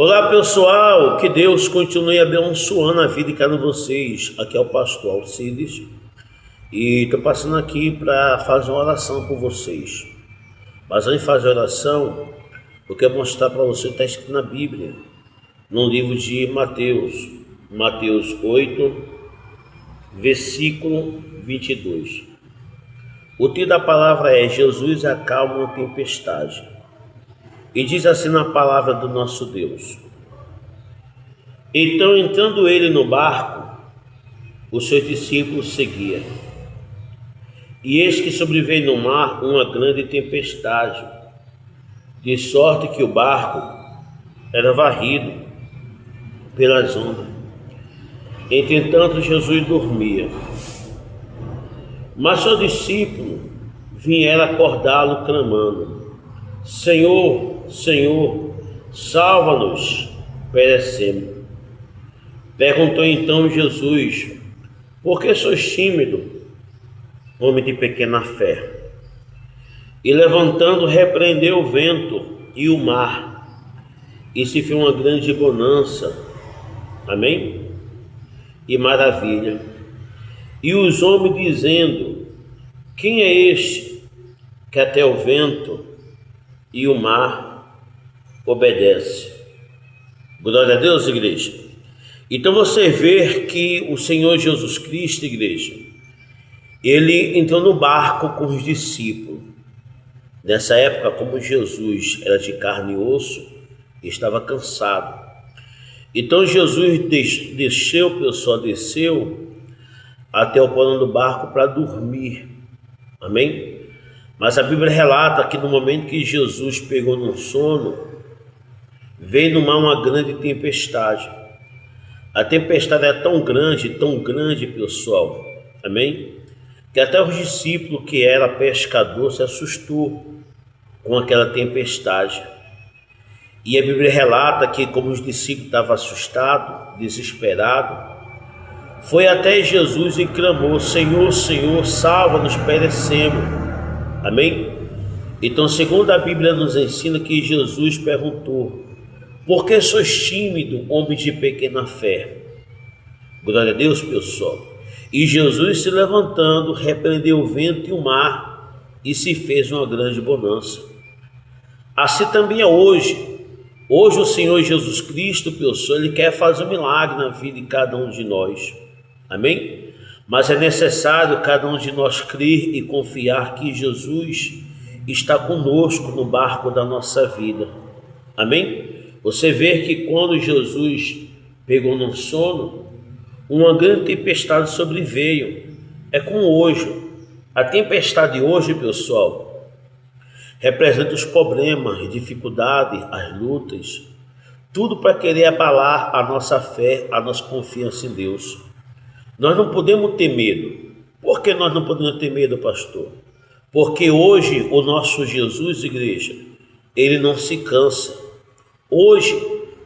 Olá pessoal, que Deus continue abençoando a vida de cada um de vocês. Aqui é o pastor Alcides e estou passando aqui para fazer uma oração com vocês. Mas antes de fazer a oração, eu quero mostrar para você o que está escrito na Bíblia, no livro de Mateus 8, versículo 22. O título da palavra é Jesus acalma uma tempestade. E diz assim na palavra do nosso Deus: Então, entrando ele no barco, os seus discípulos seguiam. E eis que sobreveio no mar uma grande tempestade, de sorte que o barco era varrido pelas ondas. Entretanto, Jesus dormia. Mas seu discípulo vieram acordá-lo, clamando: Senhor, Senhor, salva-nos, perecemos. Perguntou então Jesus: Por que sois tímido, homem de pequena fé? E levantando, repreendeu o vento e o mar, e se fez uma grande bonança. Amém? E maravilha. E os homens dizendo: Quem é este que até o vento e o mar obedece? Glória a Deus, igreja. Então você vê que o Senhor Jesus Cristo, igreja, ele entrou no barco com os discípulos. Nessa época, como Jesus era de carne e osso, estava cansado. Então Jesus desceu até o porão do barco para dormir. Amém? Mas a Bíblia relata que no momento que Jesus pegou no sono, veio no mar uma grande tempestade. A tempestade é tão grande, pessoal, amém? Que até os discípulos, que era pescador, se assustou com aquela tempestade. E a Bíblia relata que, como os discípulos estavam assustados, desesperados, foi até Jesus e clamou: Senhor, Senhor, salva-nos, perecemos. Amém? Então, segundo a Bíblia nos ensina, que Jesus perguntou: Por que sois tímido, homem de pequena fé? Glória a Deus, pessoal. E Jesus, se levantando, repreendeu o vento e o mar, e se fez uma grande bonança. Assim também é hoje. Hoje o Senhor Jesus Cristo, pessoal, Ele quer fazer um milagre na vida de cada um de nós. Amém? Mas é necessário cada um de nós crer e confiar que Jesus está conosco no barco da nossa vida. Amém? Você vê que quando Jesus pegou no sono, uma grande tempestade sobreveio. É como hoje. A tempestade hoje, pessoal, representa os problemas, as dificuldades, as lutas, tudo para querer abalar a nossa fé, a nossa confiança em Deus. Nós não podemos ter medo. Por que nós não podemos ter medo, pastor? Porque hoje o nosso Jesus, igreja, ele não se cansa. Hoje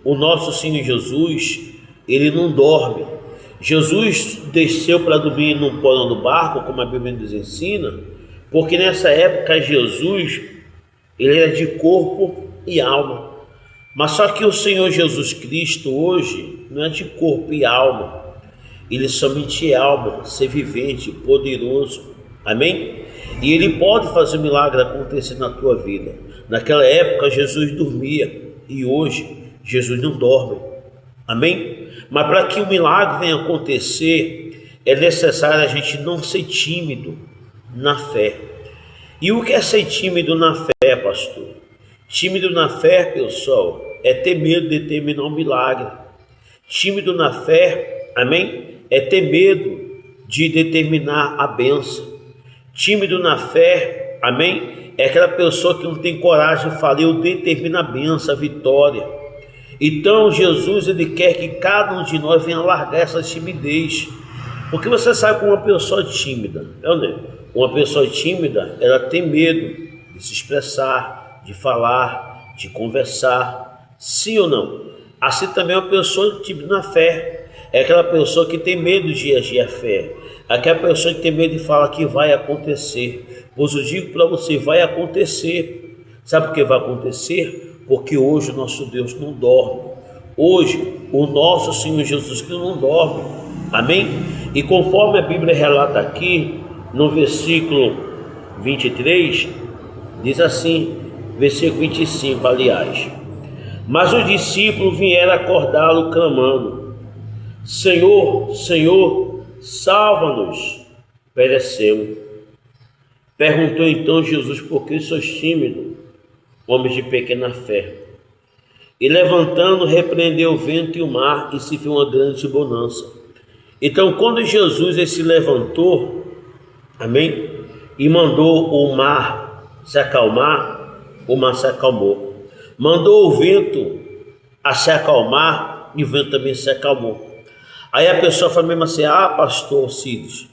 o nosso Senhor Jesus, ele não dorme. Jesus desceu para dormir num porão do barco, como a Bíblia nos ensina, porque nessa época Jesus, ele era de corpo e alma. Mas só que o Senhor Jesus Cristo hoje não é de corpo e alma. Ele somente é alma, ser vivente, poderoso. Amém? E ele pode fazer um milagre acontecer na tua vida. Naquela época Jesus dormia e hoje Jesus não dorme. Amém? Mas para que o milagre venha acontecer, é necessário a gente não ser tímido na fé. E o que é ser tímido na fé, pastor? Tímido na fé, pessoal, é ter medo de terminar um milagre. Tímido na fé, amém? É ter medo de determinar a bênção. Tímido na fé, amém? É aquela pessoa que não tem coragem de falar: eu determino a bênção, a vitória. Então Jesus, ele quer que cada um de nós venha largar essa timidez. Porque você sabe que uma pessoa tímida, uma pessoa tímida, ela tem medo de se expressar, de falar, de conversar, sim ou não? Assim também uma pessoa tímida na fé é aquela pessoa que tem medo de agir a fé, aquela pessoa que tem medo de falar que vai acontecer. Pois eu digo para você, vai acontecer. Sabe por que vai acontecer? Porque hoje o nosso Deus não dorme. Hoje, o nosso Senhor Jesus Cristo não dorme. Amém? E conforme a Bíblia relata aqui, no versículo 23, diz assim, versículo 25, aliás. Mas os discípulos vieram acordá-lo clamando: Senhor, Senhor, salva-nos, perecemos. Perguntou então Jesus: por que sois tímidos, homens de pequena fé? E levantando, repreendeu o vento e o mar, e se fez uma grande bonança. Então, quando Jesus se levantou, amém, e mandou o mar se acalmar, o mar se acalmou. Mandou o vento a se acalmar, e o vento também se acalmou. Aí a pessoa fala mesmo assim: ah, pastor Alcides,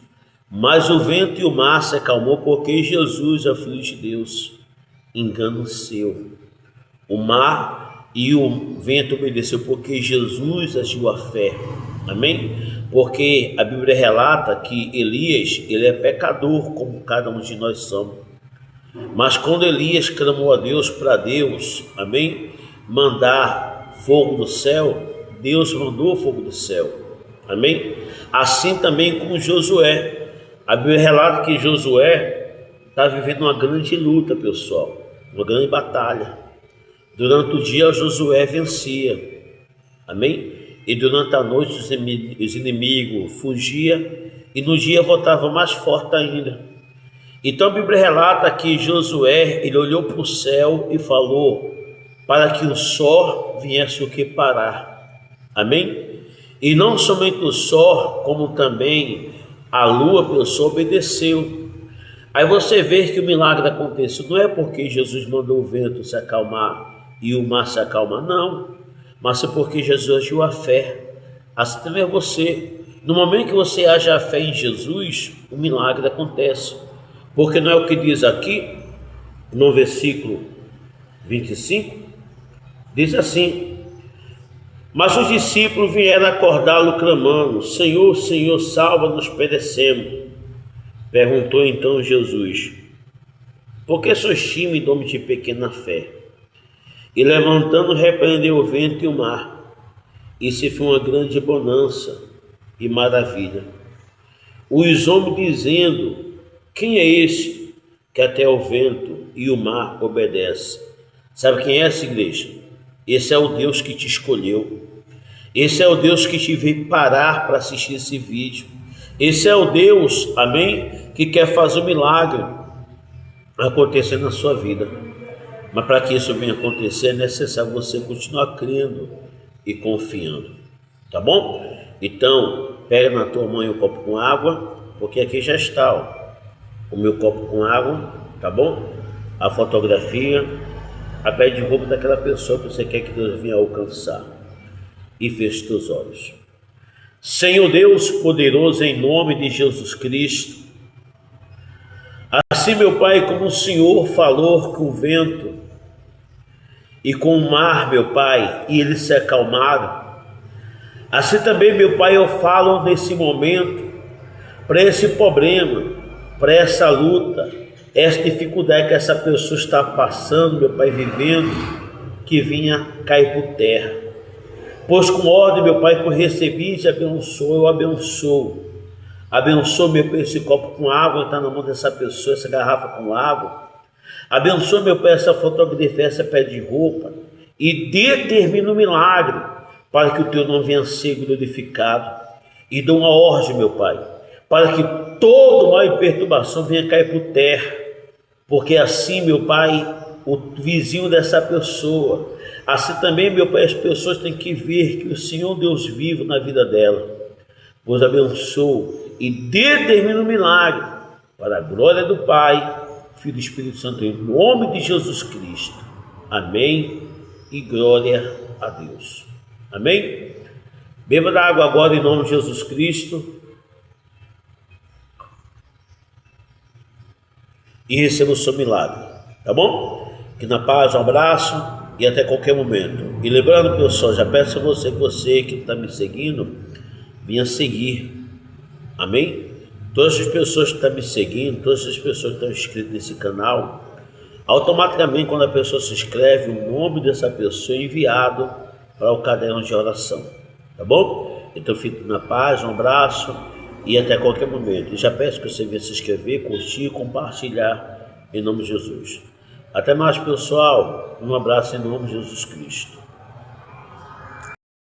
mas o vento e o mar se acalmou porque Jesus é o Filho de Deus. Engano seu. O mar e o vento obedeceu porque Jesus agiu a fé. Amém? Porque a Bíblia relata que Elias, ele é pecador como cada um de nós somos. Mas quando Elias clamou a Deus, para Deus, amém, mandar fogo do céu, Deus mandou fogo do céu. Amém? Assim também com Josué. A Bíblia relata que Josué está vivendo uma grande luta, pessoal, uma grande batalha. Durante o dia Josué vencia, amém? E durante a noite os inimigos fugiam, e no dia voltava mais forte ainda. Então a Bíblia relata que Josué, ele olhou para o céu e falou para que o sol viesse o que parar, amém? E não somente o sol, como também a lua, a pessoa obedeceu. Aí você vê que o milagre aconteceu, não é porque Jesus mandou o vento se acalmar e o mar se acalmar, não, mas é porque Jesus agiu a fé. Assim também é você. No momento que você age a fé em Jesus, o milagre acontece. Porque não é o que diz aqui, no versículo 25, diz assim: mas os discípulos vieram acordá-lo clamando: Senhor, Senhor, salva-nos, perecemos. Perguntou então Jesus: por que sois tímidos, homens de pequena fé? E levantando, repreendeu o vento e o mar, e se foi uma grande bonança e maravilha. Os homens dizendo: quem é esse que até o vento e o mar obedece? Sabe quem é essa, igreja? Esse é o Deus que te escolheu. Esse é o Deus que te veio parar para assistir esse vídeo. Esse é o Deus, amém, que quer fazer um milagre acontecer na sua vida. Mas para que isso venha acontecer, é necessário você continuar crendo e confiando. Tá bom? Então, pega na tua mão um copo com água, porque aqui já está, ó, o meu copo com água, tá bom? A fotografia, a pé de roupa daquela pessoa que você quer que Deus venha alcançar. E feche teus olhos. Senhor Deus poderoso, em nome de Jesus Cristo, assim, meu Pai, como o Senhor falou com o vento e com o mar, meu Pai, e eles se acalmaram, assim também, meu Pai, eu falo nesse momento para esse problema, para essa luta, essa dificuldade que essa pessoa está passando, meu Pai, vivendo, que vinha cair por terra. Pois com ordem, meu Pai, que eu recebi e abençoo, eu abençoo. Abençoa, meu Pai, esse copo com água, está na mão dessa pessoa, essa garrafa com água. Abençoa, meu Pai, essa fotografia, essa pé de roupa. E determina o milagre, para que o teu nome venha a ser glorificado. E dou uma ordem, meu Pai, para que todo mal e perturbação venha cair por terra. Porque assim, meu Pai, o vizinho dessa pessoa, assim também, meu Pai, as pessoas têm que ver que o Senhor Deus vive na vida dela. Pois abençoa e determina o milagre para a glória do Pai, Filho e Espírito Santo, em nome de Jesus Cristo. Amém e glória a Deus. Amém? Beba da água agora em nome de Jesus Cristo e receba o seu milagre, tá bom? Que na paz, um abraço e até qualquer momento. E lembrando, pessoal, já peço a você que está me seguindo, venha seguir, amém? Todas as pessoas que estão me seguindo, todas as pessoas que estão inscritas nesse canal, automaticamente quando a pessoa se inscreve, o nome dessa pessoa é enviado para o caderno de oração, tá bom? Então fique na paz, um abraço e até qualquer momento. E já peço que você venha se inscrever, curtir e compartilhar em nome de Jesus. Até mais, pessoal. Um abraço em nome de Jesus Cristo.